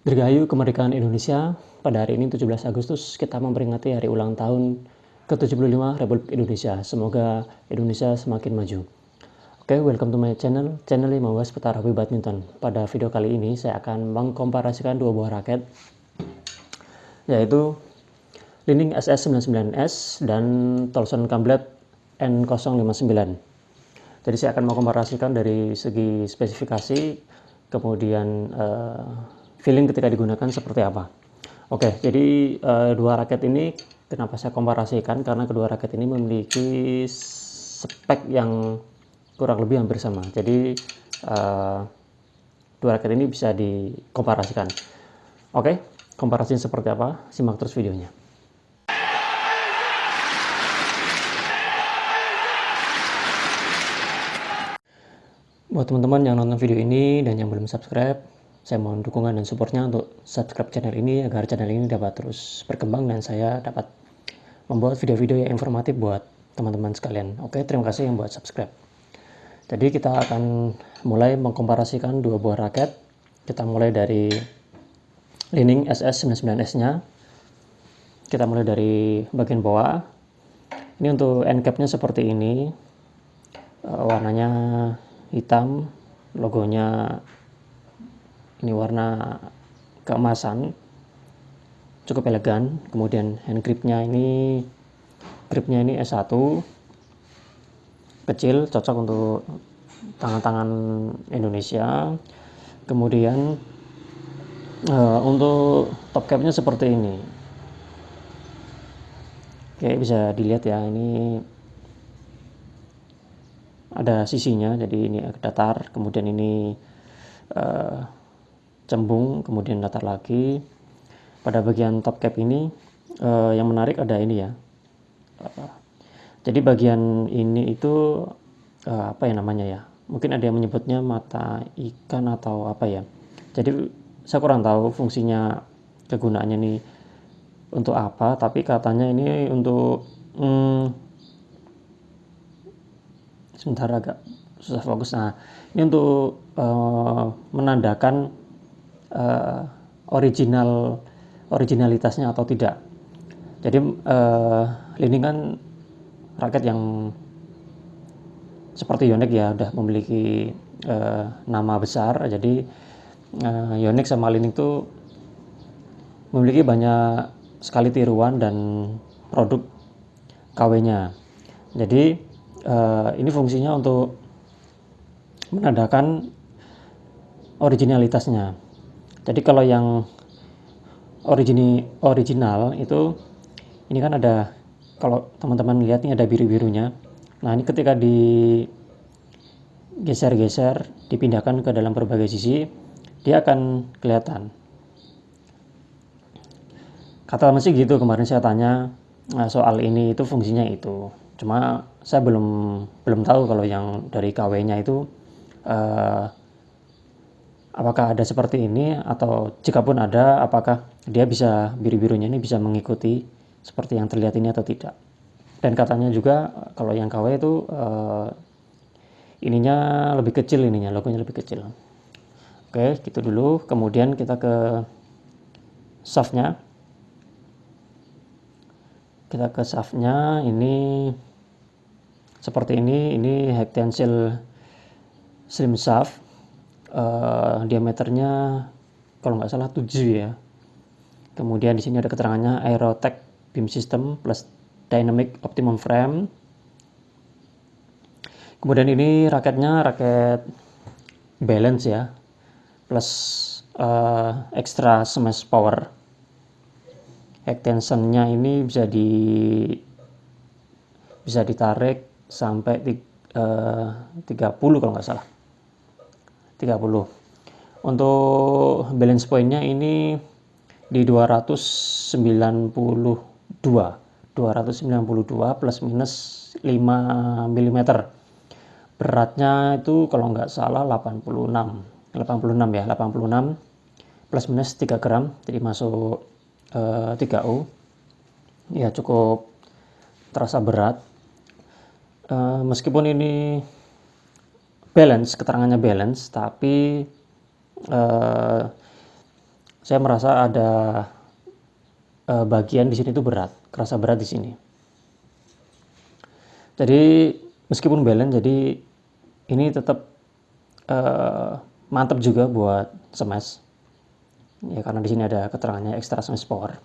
Dirgahayu kemerdekaan Indonesia. Pada hari ini 17 Agustus kita memperingati hari ulang tahun ke-75 Republik Indonesia. Semoga Indonesia semakin maju. Oke, welcome to my channel yang membahas seputar hobi badminton. Pada video kali ini saya akan mengkomparasikan dua buah raket, yaitu Li-Ning SS99S dan Tolson Camelot N059. Jadi saya akan mengkomparasikan dari segi spesifikasi, kemudian feeling ketika digunakan seperti apa. Oke, jadi dua raket ini kenapa saya komparasikan, karena kedua raket ini memiliki spek yang kurang lebih hampir sama. Jadi dua raket ini bisa dikomparasikan. Oke, komparasinya seperti apa? Simak terus videonya. Buat teman-teman yang nonton video ini dan yang belum subscribe, saya mohon dukungan dan supportnya untuk subscribe channel ini agar channel ini dapat terus berkembang dan saya dapat membuat video-video yang informatif buat teman-teman sekalian. Oke, terima kasih yang buat subscribe. Jadi kita akan mulai mengkomparasikan dua buah raket. Kita mulai dari Li-Ning SS99S-nya. Kita mulai dari bagian bawah. Ini untuk end cap-nya seperti ini. Warnanya hitam, logonya ini warna keemasan, cukup elegan. Kemudian hand gripnya ini S1, kecil, cocok untuk tangan-tangan Indonesia. Kemudian untuk top capnya seperti ini. Oke, bisa dilihat ya, ini ada sisinya, jadi ini datar, kemudian ini cembung, kemudian datar lagi. Pada bagian top cap ini yang menarik ada ini ya, jadi bagian ini itu apa ya namanya ya, mungkin ada yang menyebutnya mata ikan atau apa ya. Jadi saya kurang tahu fungsinya, kegunaannya ini untuk apa, tapi katanya ini untuk sebentar, agak susah fokus. Nah, ini untuk menandakan originalitasnya atau tidak. Jadi Li-Ning kan raket yang seperti Yonex ya, udah memiliki nama besar. Jadi Yonex sama Li-Ning itu memiliki banyak sekali tiruan dan produk KW-nya. Jadi ini fungsinya untuk menandakan originalitasnya. Jadi kalau yang original itu, ini kan ada, kalau teman-teman lihat ini ada biru-birunya. Nah, ini ketika digeser-geser, dipindahkan ke dalam berbagai sisi, dia akan kelihatan. Kata masih gitu, kemarin saya tanya soal ini, itu fungsinya itu. Cuma saya belum tahu kalau yang dari KW-nya itu apakah ada seperti ini, atau jika pun ada, apakah dia bisa, biru-birunya ini bisa mengikuti seperti yang terlihat ini atau tidak. Dan katanya juga kalau yang KW itu ininya lebih kecil, logonya lebih kecil. Oke, gitu dulu. Kemudian kita ke shaftnya. Ini seperti ini high tensile slim shaft, diameternya kalau nggak salah 7 ya. Kemudian di sini ada keterangannya Aerotech beam system plus dynamic optimum frame. Kemudian ini raketnya raket balance ya, plus extra smash power. High tensionnya ini bisa ditarik sampai 30 kalau nggak salah, 30. Untuk balance pointnya ini di 292 plus minus 5 mm. Beratnya itu kalau nggak salah 86 ya, 86 plus minus 3 gram, jadi masuk 3U ya, cukup terasa berat. Meskipun ini balance, keterangannya balance, tapi saya merasa ada bagian di sini tuh berat, kerasa berat di sini. Jadi meskipun balance, jadi ini tetap mantap juga buat smash. Ya karena di sini ada keterangannya extra smash power.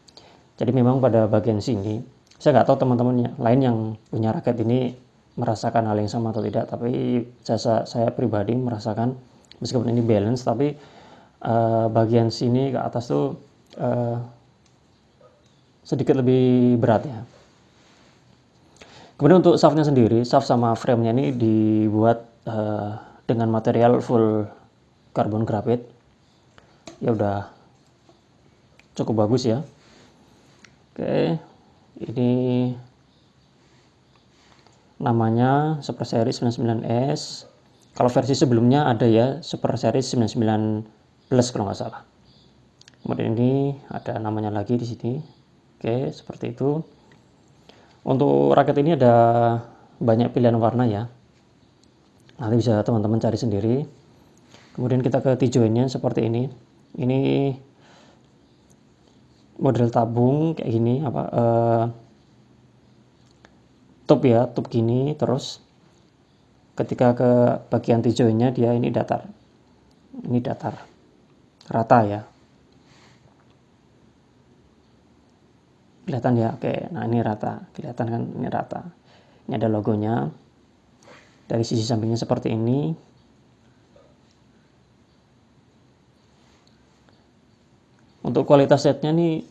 Jadi memang pada bagian sini, saya nggak tahu teman-teman lain yang punya raket ini merasakan hal yang sama atau tidak, tapi saya pribadi merasakan meskipun ini balance, tapi bagian sini ke atas tuh sedikit lebih berat ya. Kemudian untuk shaftnya sendiri, shaft sama frame-nya ini dibuat dengan material full carbon graphite. Ya udah cukup bagus ya. Oke, ini namanya Super Series 99S. Kalau versi sebelumnya ada ya Super Series 99 Plus kalau nggak salah. Kemudian ini ada namanya lagi di sini. Oke, seperti itu. Untuk raket ini ada banyak pilihan warna ya. Nanti bisa teman-teman cari sendiri. Kemudian kita ke T-jointnya seperti ini. Ini model tabung kayak gini, tube ya, tube gini. Terus ketika ke bagian T-jointnya dia ini datar. Ini datar, rata ya. Kelihatan ya, oke. Nah ini rata, kelihatan kan, ini rata. Ini ada logonya. Dari sisi sampingnya seperti ini. Untuk kualitas setnya nih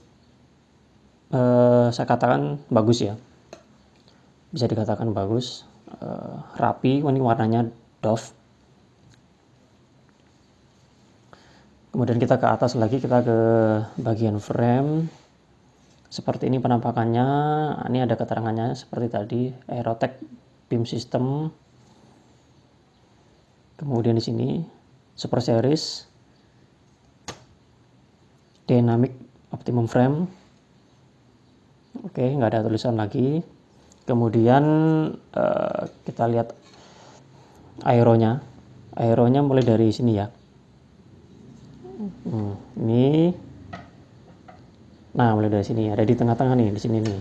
saya katakan bagus ya. Bisa dikatakan bagus, rapi. Ini warnanya doff. Kemudian kita ke atas lagi, kita ke bagian frame. Seperti ini penampakannya. Ini ada keterangannya seperti tadi, Aerotech beam system. Kemudian di sini Super Series dynamic optimum frame. Oke, nggak ada tulisan lagi. Kemudian kita lihat aeronya. Aeronya mulai dari sini ya. Ini. Nah, mulai dari sini, ada di tengah-tengah nih, di sini nih.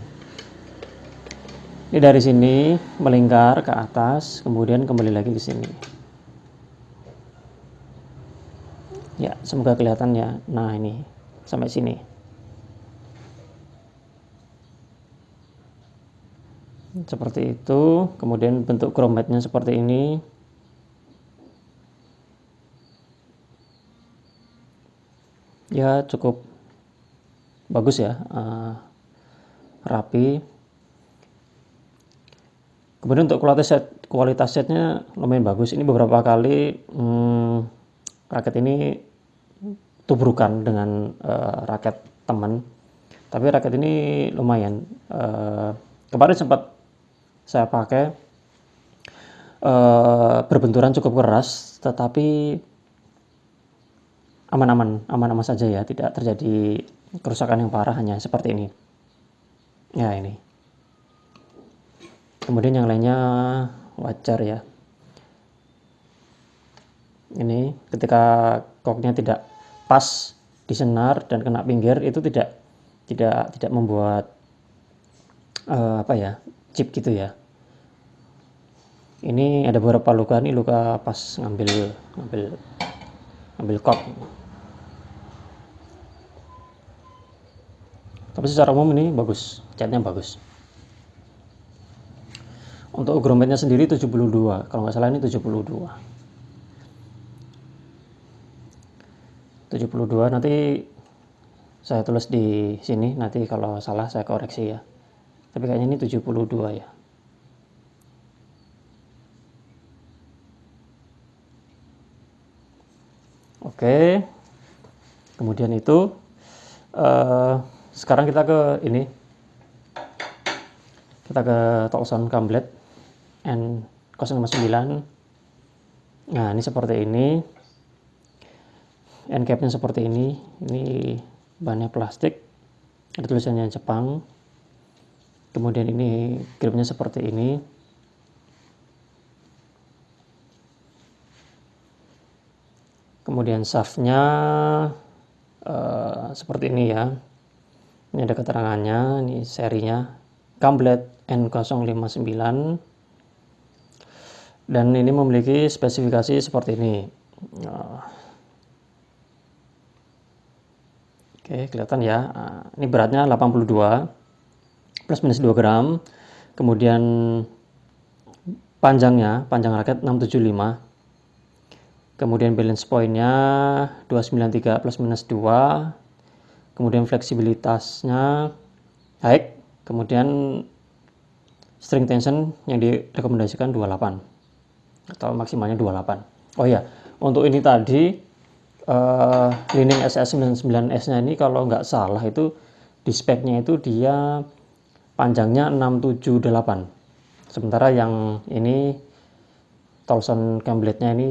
Ini dari sini melingkar ke atas, kemudian kembali lagi ke sini. Ya, semoga kelihatan ya. Nah, ini sampai sini. Seperti itu. Kemudian bentuk chrome matte-nya seperti ini. Ya, cukup bagus ya, rapi. Kemudian untuk kualitas setnya lumayan bagus. Ini beberapa kali raket ini tubrukan dengan raket teman, tapi raket ini lumayan. Kemarin sempat saya pakai, berbenturan cukup keras, tetapi aman-aman saja ya, tidak terjadi kerusakan yang parah, hanya seperti ini. Ya ini. Kemudian yang lainnya wajar ya. Ini ketika koknya tidak pas di senar dan kena pinggir, itu tidak membuat chip gitu ya. Ini ada beberapa luka, nih luka pas ngambil kok. Tapi secara umum ini bagus, catnya bagus. Untuk grometnya sendiri 72, kalau nggak salah ini 72. 72, nanti saya tulis di sini, nanti kalau salah saya koreksi ya. Tapi kayaknya ini 72 ya. Oke. Kemudian itu sekarang kita ke ini. Kita ke Tolson Gamblet N059. Nah, ini seperti ini. End cap-nya seperti ini. Ini bahannya plastik. Ada tulisannya Jepang. Kemudian ini gripnya seperti ini. Kemudian shaftnya seperti ini ya. Ini ada keterangannya, ini serinya Gamblet N059, dan ini memiliki spesifikasi seperti ini. Oke, kelihatan ya. Ini beratnya 82 plus minus 2 gram. Kemudian panjang raket 675. Kemudian balance point-nya 293 plus minus 2. Kemudian fleksibilitasnya high. Kemudian string tension yang direkomendasikan 28 atau maksimalnya 28. Oh ya, untuk ini tadi Li-Ning SS99S-nya ini kalau nggak salah itu di speknya itu dia panjangnya 678. Sementara yang ini Tolson Gamblet-nya ini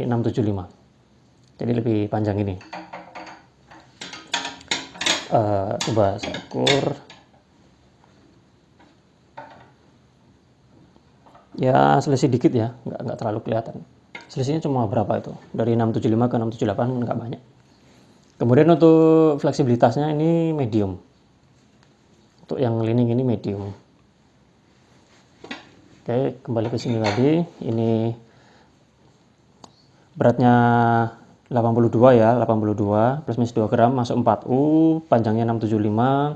675. Jadi lebih panjang ini. Coba saya ukur. Ya selisih dikit ya, nggak terlalu kelihatan. Selisihnya cuma berapa itu? Dari 675 ke 678 nggak banyak. Kemudian untuk fleksibilitasnya ini medium. Untuk yang Li-Ning ini medium. Oke, kembali ke sini lagi. Ini beratnya 82 ya, 82 plus minus 2 gram masuk 4U, panjangnya 675,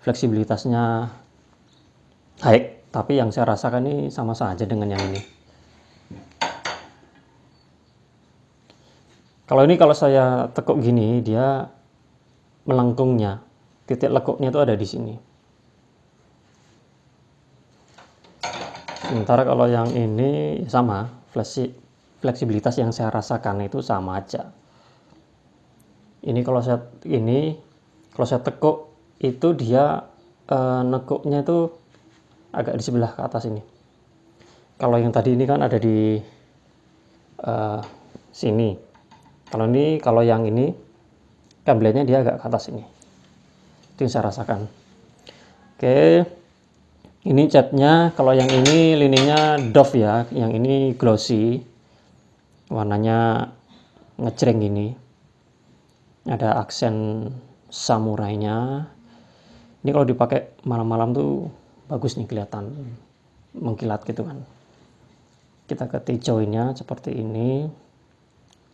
fleksibilitasnya high, tapi yang saya rasakan ini sama saja dengan yang ini. Kalau saya tekuk gini, dia melengkungnya, titik lekuknya itu ada di sini. Sementara kalau yang ini sama, fleksibilitas yang saya rasakan itu sama aja. Ini kalau saya tekuk itu dia nekuknya itu agak di sebelah ke atas ini. Kalau yang tadi ini kan ada di sini. Kalau yang ini gambletnya dia agak ke atas ini. Itu yang saya rasakan. Oke. Ini catnya, kalau yang ini Li-Ningnya Dove ya, yang ini glossy, warnanya ngejreng gini, ada aksen samurainya. Ini kalau dipakai malam-malam tuh bagus nih, kelihatan mengkilat gitu kan. Kita ke T-joint-nya seperti ini,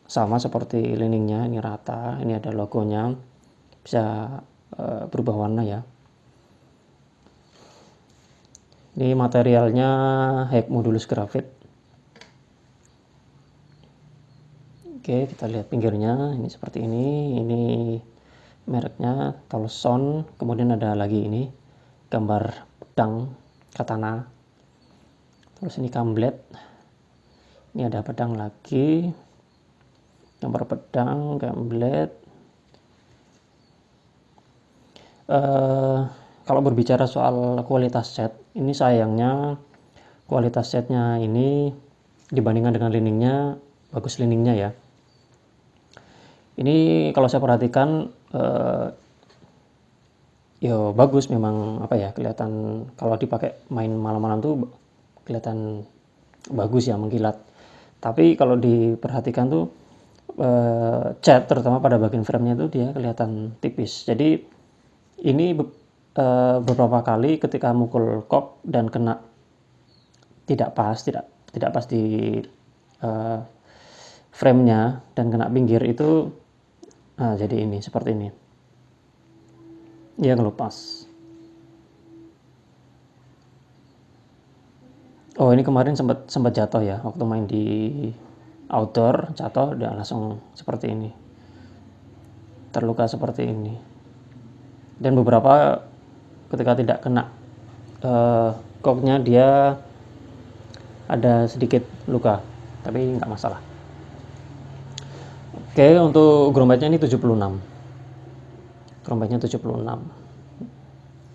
sama seperti Li-Ningnya, ini rata, ini ada logonya, bisa berubah warna ya. Ini materialnya HEC modulus grafit. Oke, kita lihat pinggirnya, ini seperti ini. Ini mereknya Tolson. Kemudian ada lagi ini gambar pedang katana. Terus ini gamblet. Ini ada pedang lagi, gambar pedang, gamblet. Kalau berbicara soal kualitas set, ini sayangnya kualitas setnya ini dibandingkan dengan Li-Ningnya, bagus Li-Ningnya ya. Ini kalau saya perhatikan ya bagus memang, apa ya, kelihatan kalau dipakai main malam-malam tuh kelihatan bagus ya, mengkilat. Tapi kalau diperhatikan tuh cat terutama pada bagian frame-nya itu dia kelihatan tipis. Jadi ini beberapa kali ketika mukul kok dan kena tidak pas di frame-nya dan kena pinggir itu, jadi ini seperti ini, dia ngelupas. Oh, ini kemarin sempat jatuh ya, waktu main di outdoor jatuh, udah langsung seperti ini, terluka seperti ini. Dan beberapa ketika tidak kena koknya dia ada sedikit luka, tapi nggak masalah. Oke, untuk groundbitnya ini 76. Groundbitnya 76.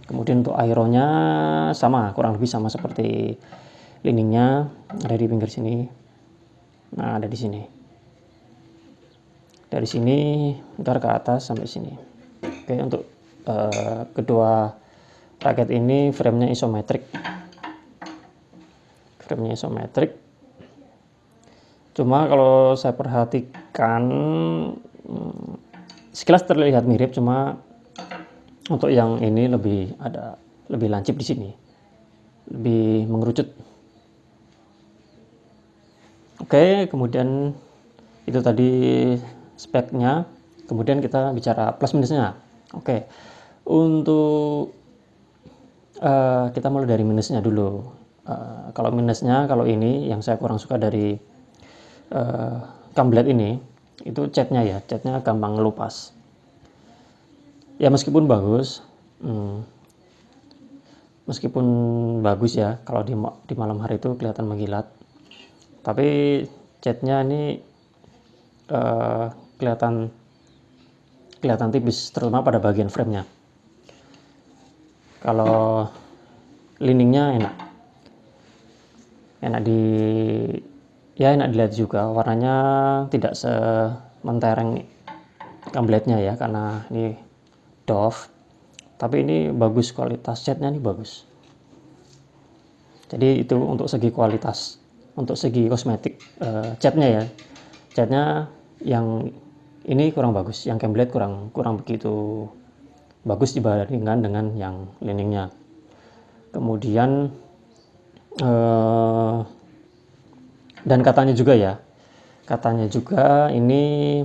Kemudian untuk aeronya sama, kurang lebih sama seperti Li-Ningnya, ada di pinggir sini. Nah, ada di sini. Dari sini ntar ke atas sampai sini. Oke, untuk kedua raket ini frame-nya isometrik. Frame-nya isometrik. Cuma kalau saya perhatikan sekilas terlihat mirip, cuma untuk yang ini lebih lancip di sini, lebih mengerucut. Oke, kemudian itu tadi speknya. Kemudian kita bicara plus minusnya. Oke, untuk kita mulai dari minusnya dulu. Kalau minusnya, kalau ini yang saya kurang suka dari Camblade ini, itu catnya gampang ngelupas. Ya meskipun bagus, ya kalau di malam hari itu kelihatan mengkilat, tapi catnya ini kelihatan tipis, terutama pada bagian framenya. Kalau liningnya enak dilihat juga, warnanya tidak sementereng Camblade-nya ya, karena ini doff, tapi ini bagus, kualitas catnya ini bagus. Jadi itu untuk segi kualitas, untuk segi kosmetik catnya yang ini kurang bagus, yang Camblade kurang begitu bagus dibandingkan dengan yang liningnya. Kemudian dan katanya juga ini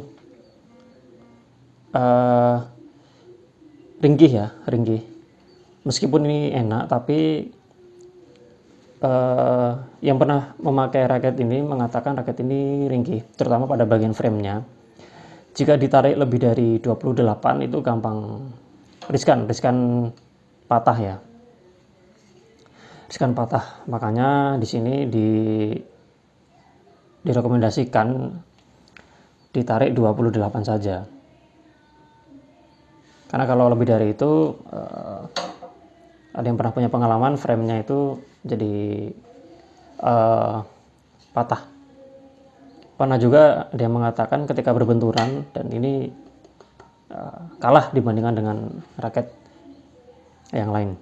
ringkih. Meskipun ini enak, tapi yang pernah memakai raket ini mengatakan raket ini ringkih, terutama pada bagian framenya. Jika ditarik lebih dari 28 itu gampang riskan patah ya. Makanya di sini direkomendasikan ditarik 28 saja. Karena kalau lebih dari itu, ada yang pernah punya pengalaman, framenya itu jadi patah. Pernah juga ada yang mengatakan ketika berbenturan, dan ini kalah dibandingkan dengan raket yang lain.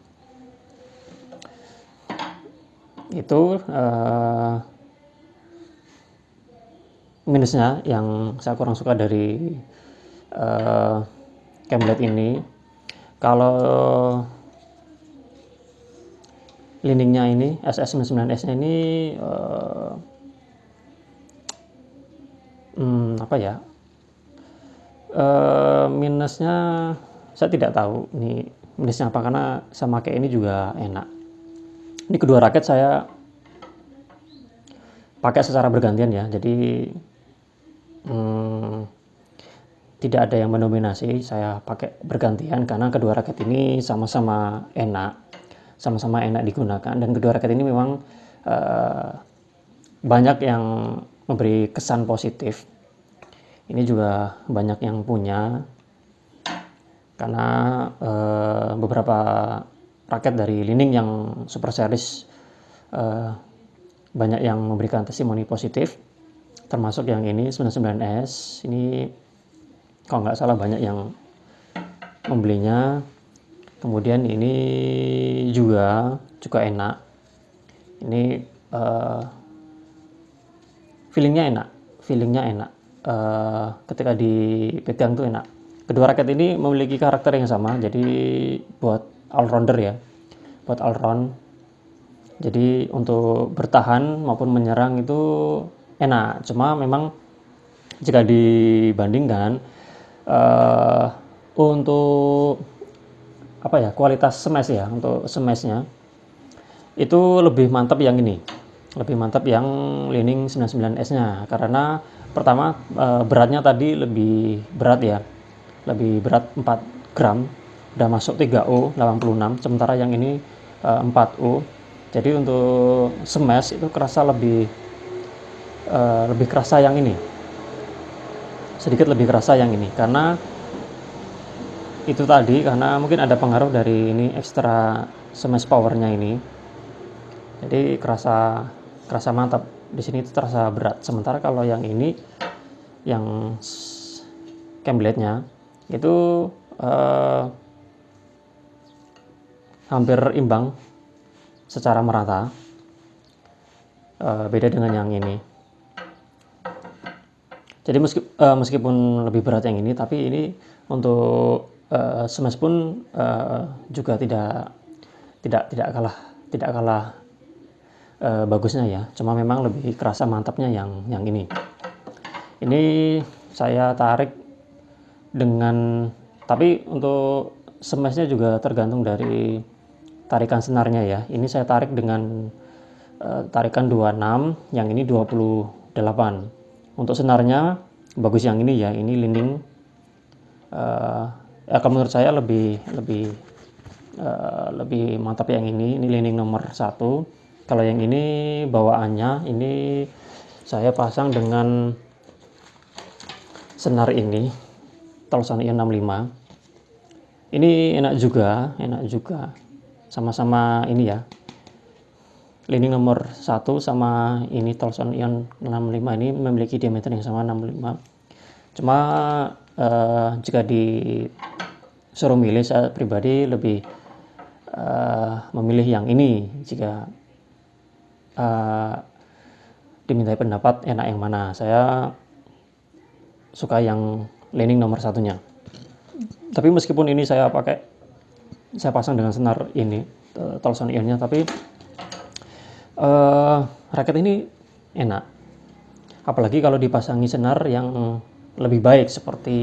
Itu minusnya yang saya kurang suka dari Camblade ini. Kalau liningnya ini, SS99S nya ini minusnya saya tidak tahu ini minusnya apa, karena saya pakai ini juga enak. Ini kedua raket saya pakai secara bergantian ya, jadi tidak ada yang mendominasi, saya pakai bergantian karena kedua raket ini sama-sama enak digunakan, dan kedua raket ini memang banyak yang memberi kesan positif. Ini juga banyak yang punya, karena beberapa raket dari Li-Ning yang super series banyak yang memberikan testimoni positif, termasuk yang ini 99S. Ini kalau nggak salah banyak yang membelinya. Kemudian ini juga enak. Ini feelingnya enak. Ketika dipegang tuh enak. Kedua raket ini memiliki karakter yang sama, jadi buat all-rounder ya, buat all-round. Jadi untuk bertahan maupun menyerang itu enak. Cuma memang jika dibandingkan untuk kualitas smash ya, untuk smashnya itu lebih mantap yang ini, lebih mantap yang Li-Ning 99S nya, karena pertama beratnya tadi lebih berat ya, lebih berat 4 gram, udah masuk 3U 86, sementara yang ini 4U. Jadi untuk smash itu kerasa lebih kerasa yang ini, sedikit lebih kerasa yang ini, karena itu tadi, karena mungkin ada pengaruh dari ini extra smash powernya ini, jadi kerasa mantap. Di sini itu terasa berat, sementara kalau yang ini, yang Camblade-nya itu hampir imbang secara merata, beda dengan yang ini. Jadi meskipun lebih berat yang ini, tapi ini Untuk smash pun juga tidak kalah bagusnya ya, cuma memang lebih kerasa mantapnya yang ini. Ini saya tarik dengan, tapi untuk smashnya juga tergantung dari tarikan senarnya ya. Ini saya tarik dengan tarikan 26, yang ini 28. Untuk senarnya bagus yang ini ya, ini leaning. Kalau menurut saya lebih mantap yang ini leaning nomor 1. Kalau yang ini bawaannya, ini saya pasang dengan senar ini Tolson Ion 65. Ini enak juga, sama-sama ini ya, leaning nomor 1 sama ini Tolson Ion 65 ini memiliki diameter yang sama 65. Cuma jika disuruh milih, saya pribadi lebih memilih yang ini. Jika dimintai pendapat enak yang mana, saya suka yang leaning nomor 1-nya. Tapi meskipun ini saya pasang dengan senar ini Tolson Ion-nya, tapi raket ini enak, apalagi kalau dipasangi senar yang lebih baik seperti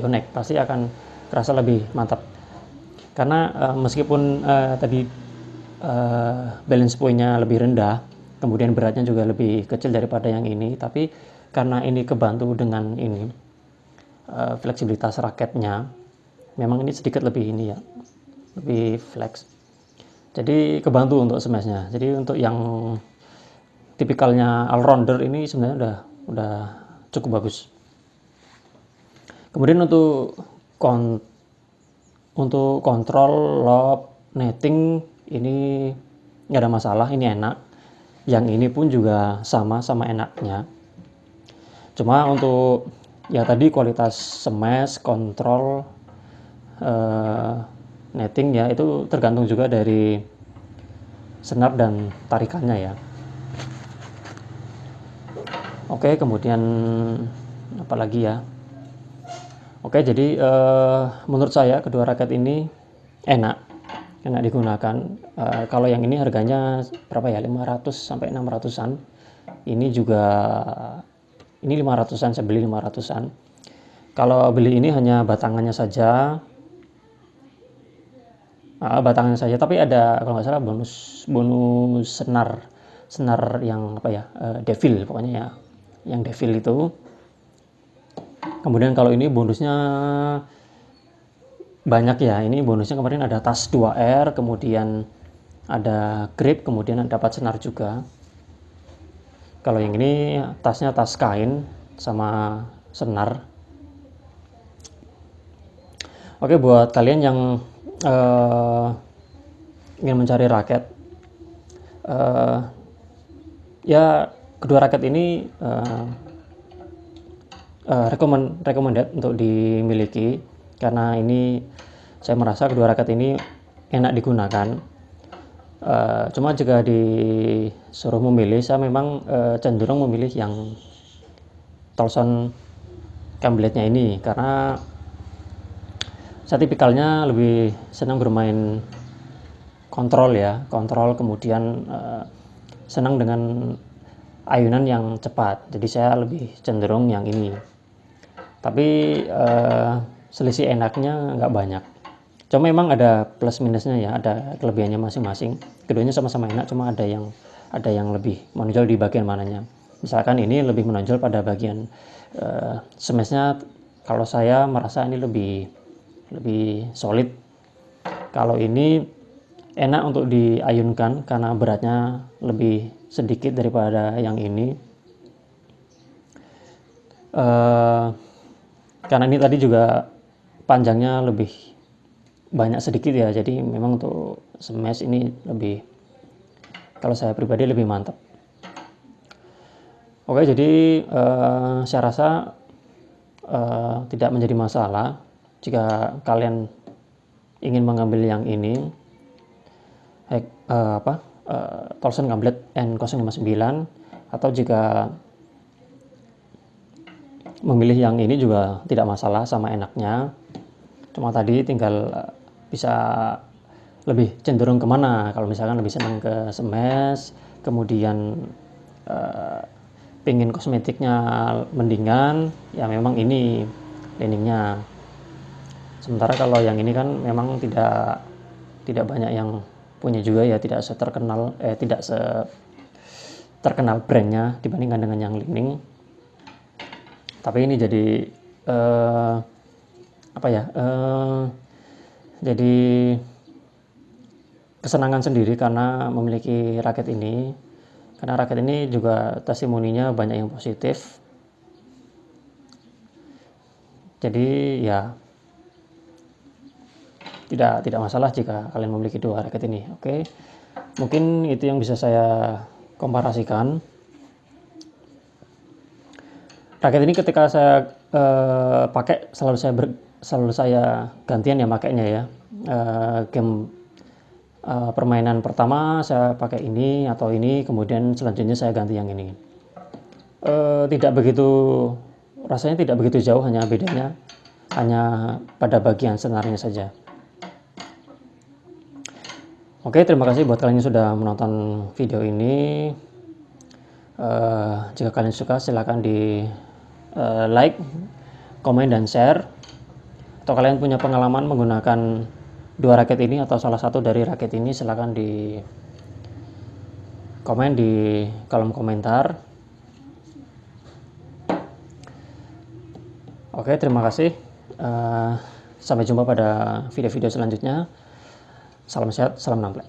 Yonex, pasti akan terasa lebih mantap. Karena meskipun tadi balance point-nya lebih rendah, kemudian beratnya juga lebih kecil daripada yang ini, tapi karena ini kebantu dengan ini fleksibilitas raketnya, memang ini sedikit lebih ini ya, lebih flex. Jadi kebantu untuk smashnya. Jadi untuk yang tipikalnya all-rounder ini sebenarnya udah cukup bagus. Kemudian untuk kontrol lob netting ini nggak ada masalah, ini enak. Yang ini pun juga sama enaknya. Cuma untuk ya tadi kualitas smash, kontrol, netting ya, itu tergantung juga dari senar dan tarikannya ya. Oke, kemudian apa lagi ya? Oke, jadi menurut saya kedua raket ini enak digunakan. Kalau yang ini harganya berapa ya, 500 sampai 600-an. Ini juga, ini 500-an, saya beli 500-an. Kalau beli ini hanya batangannya saja, tapi ada kalau nggak salah bonus senar yang apa ya, devil pokoknya ya, yang devil itu. Kemudian kalau ini bonusnya banyak ya, ini bonusnya kemarin ada tas 2R, kemudian ada grip, kemudian dapat senar juga. Kalau yang ini tasnya tas kain sama senar. Oke, buat kalian yang ingin mencari raket, ya kedua raket ini recommended untuk dimiliki, karena ini saya merasa kedua raket ini enak digunakan. Cuma jika disuruh memilih, saya memang cenderung memilih yang Tolson Campbell-nya ini, karena saya tipikalnya lebih senang bermain kontrol, kemudian senang dengan ayunan yang cepat, jadi saya lebih cenderung yang ini. Tapi selisih enaknya nggak banyak, cuma memang ada plus minusnya ya, ada kelebihannya masing-masing. Keduanya sama-sama enak, cuma ada yang lebih menonjol di bagian mananya. Misalkan ini lebih menonjol pada bagian smashnya, kalau saya merasa ini lebih solid. Kalau ini enak untuk diayunkan karena beratnya lebih sedikit daripada yang ini. Karena ini tadi juga panjangnya lebih banyak sedikit ya, jadi memang untuk smash ini lebih, kalau saya pribadi lebih mantap. Oke, jadi saya rasa tidak menjadi masalah jika kalian ingin mengambil yang ini, Tolson Campbell N059, atau jika memilih yang ini juga tidak masalah, sama enaknya. Cuma tadi tinggal bisa lebih cenderung kemana. Kalau misalkan lebih senang ke smash, kemudian pingin kosmetiknya mendingan, ya memang ini liningnya. Sementara kalau yang ini kan memang tidak banyak yang punya juga ya, tidak terkenal brandnya dibandingkan dengan yang lining. Tapi ini jadi jadi kesenangan sendiri karena memiliki raket ini. Karena raket ini juga testimoninya banyak yang positif. Jadi ya tidak masalah jika kalian memiliki dua raket ini. Oke. Mungkin itu yang bisa saya komparasikan. Raket ini ketika saya pakai selalu saya gantian ya makainya ya. Game permainan pertama saya pakai ini atau ini, kemudian selanjutnya saya ganti yang ini. Rasanya tidak begitu jauh, hanya bedanya hanya pada bagian senarnya saja. Oke, terima kasih buat kalian yang sudah menonton video ini. Jika kalian suka silahkan di like, komen, dan share. Atau kalian punya pengalaman menggunakan dua raket ini atau salah satu dari raket ini, silahkan di komen di kolom komentar. Oke, terima kasih. Sampai jumpa pada video-video selanjutnya. Salam sehat, salam namplek.